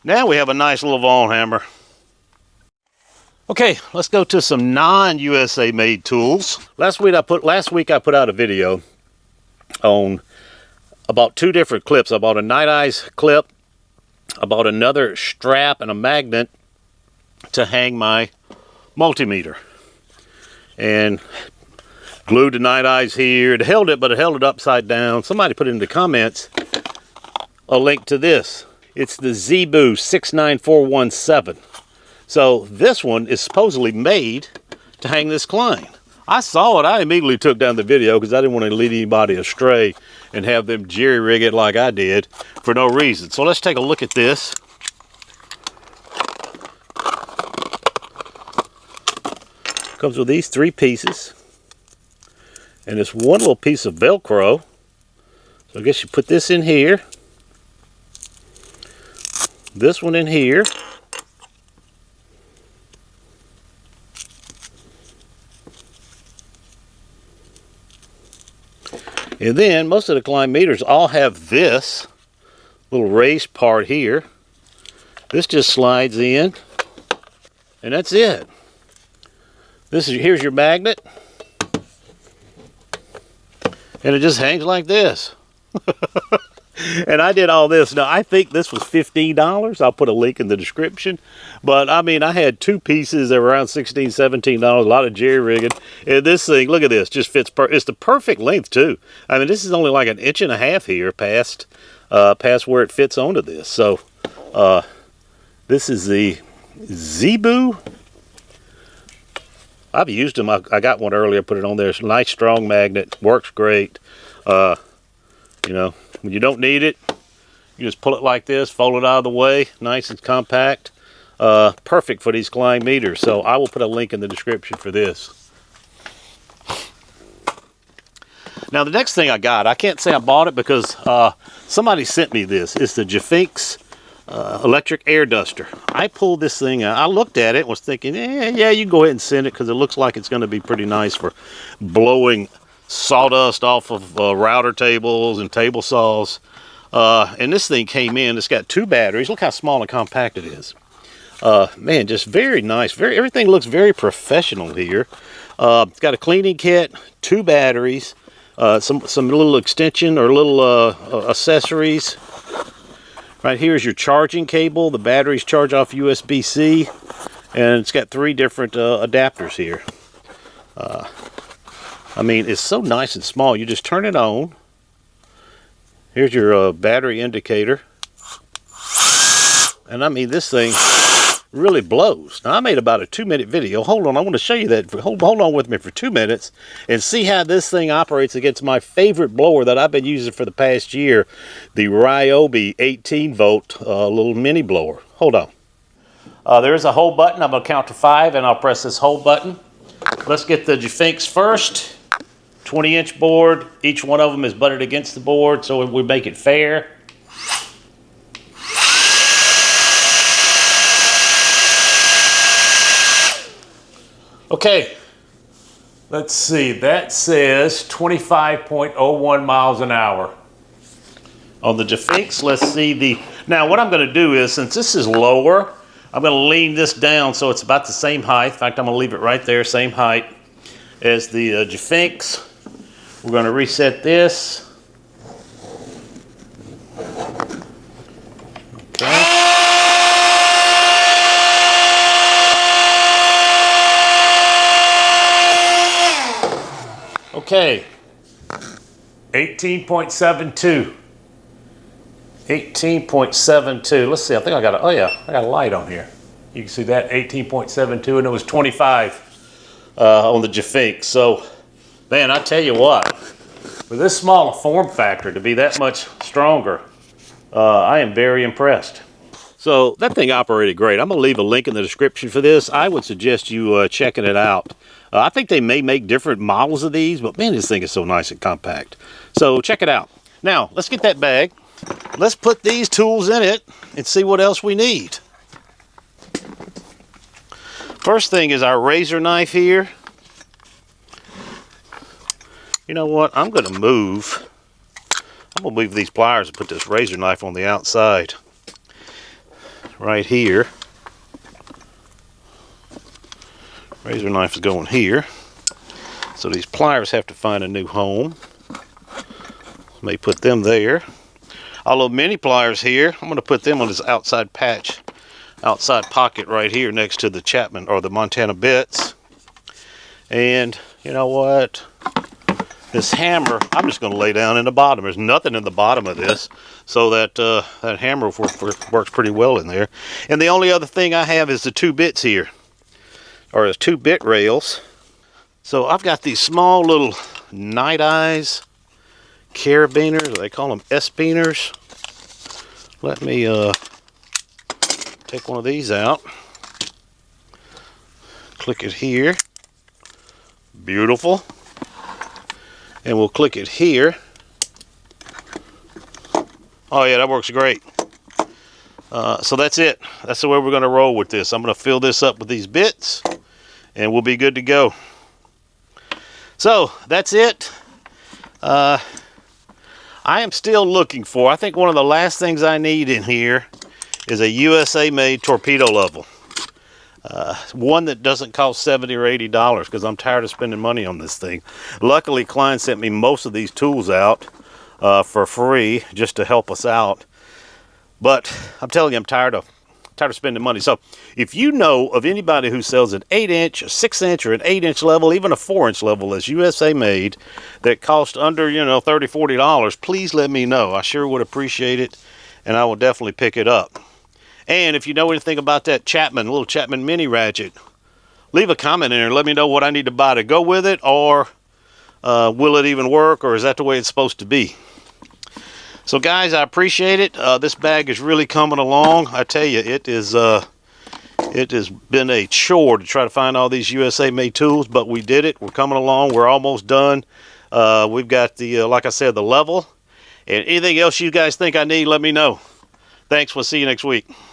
Now we have a nice little Vaughn hammer. Okay, let's go to some non-USA made tools. Last week I put out a video on about 2 different clips. I bought a Night Eyes clip. I bought another strap and a magnet to hang my multimeter, and glued the Night Eyes here. It held it, but it held it upside down. Somebody put in the comments a link to this. It's the Zebu 69417. So this one is supposedly made to hang this Klein. I saw it. I immediately took down the video because I didn't want to lead anybody astray and have them jerry rig it like I did for no reason. So let's take a look at this. Comes with these 3 pieces, and this one little piece of Velcro. So I guess you put this in here, this one in here, and then most of the Klein meters all have this little raised part here. This just slides in, and that's it. Here's your magnet, and it just hangs like this. And I did all this. Now, I think this was $15. I'll put a link in the description. But, I mean, I had 2 pieces that were around $16, $17. A lot of jerry rigging. And this thing, look at this, just fits. It's the perfect length, too. I mean, this is only like 1.5 inches here past where it fits onto this. So, this is the Zebu. I've used them. I got one earlier, put it on there. It's a nice, strong magnet. Works great. You know, when you don't need it, you just pull it like this, fold it out of the way, nice and compact. Perfect for these Klein meters. So I will put a link in the description for this. Now, the next thing I got, I can't say I bought it because somebody sent me this. It's the Jafinx electric air duster. I pulled this thing out. I looked at it and was thinking, yeah, you can go ahead and send it because it looks like it's going to be pretty nice for blowing sawdust off of router tables and table saws. And this thing came in. It's got 2 batteries. Look how small and compact it is. Man, just very nice. Everything looks very professional here. It's got a cleaning kit, 2 batteries, some little extension or little accessories. Right here is your charging cable. The batteries charge off USB-C, and it's got 3 different adapters here. I mean, it's so nice and small. You just turn it on. Here's your battery indicator. And I mean, this thing really blows. Now, I made about a 2-minute video. Hold on, I want to show you that. Hold on with me for 2 minutes and see how this thing operates against my favorite blower that I've been using for the past year, the Rite 18 volt little mini blower. Hold on. There's a hold button. I'm going to count to 5 and I'll press this hold button. Let's get the Jfinks first. 20-inch board. Each one of them is butted against the board so we make it fair. Okay, let's see, that says 25.01 miles an hour. On the Jfinks, let's see now what I'm gonna do is, since this is lower, I'm gonna lean this down so it's about the same height. In fact, I'm gonna leave it right there, same height as the Jfinks. We're gonna reset this. Okay. Okay, 18.72. 18.72. Let's see, I think I got a light on here. You can see that, 18.72, and it was 25 on the Jfinks. So, man, I tell you what, with this small a form factor to be that much stronger, I am very impressed. So that thing operated great. I'm going to leave a link in the description for this. I would suggest you checking it out. I think they may make different models of these, but man, this thing is so nice and compact. So check it out. Now, let's get that bag. Let's put these tools in it and see what else we need. First thing is our razor knife here. You know what? I'm going to move these pliers and put this razor knife on the outside. Right here. Razor knife is going here. So these pliers have to find a new home. May put them there. Although mini pliers here, I'm going to put them on this outside patch, outside pocket right here next to the Chapman or the Montana bits. And you know what? This hammer, I'm just going to lay down in the bottom. There's nothing in the bottom of this, so that that hammer works pretty well in there. And the only other thing I have is the 2 bits here, or the 2 bit rails. So I've got these small little night eyes carabiners. They call them S-biners. Let me take one of these out. Click it here. Beautiful. And we'll click it here. Oh yeah, that works great. So that's it. That's the way we're going to roll with this. I'm going to fill this up with these bits and we'll be good to go. So that's it. I am still looking for, I think one of the last things I need in here is a USA made torpedo level. One that doesn't cost $70 or $80 because I'm tired of spending money on this thing. Luckily, Klein sent me most of these tools out for free just to help us out. But I'm telling you, I'm tired of spending money. So if you know of anybody who sells an 8-inch, a 6-inch, or an 8-inch level, even a 4-inch level that's USA made that cost under, $30, $40, please let me know. I sure would appreciate it, and I will definitely pick it up. And if you know anything about that little Chapman mini ratchet, leave a comment in there and let me know what I need to buy to go with it, or will it even work, or is that the way it's supposed to be? So guys, I appreciate it. This bag is really coming along. I tell you, it has been a chore to try to find all these USA made tools, but we did it. We're coming along. We're almost done. We've got the, like I said, the level. And anything else you guys think I need, let me know. Thanks. We'll see you next week.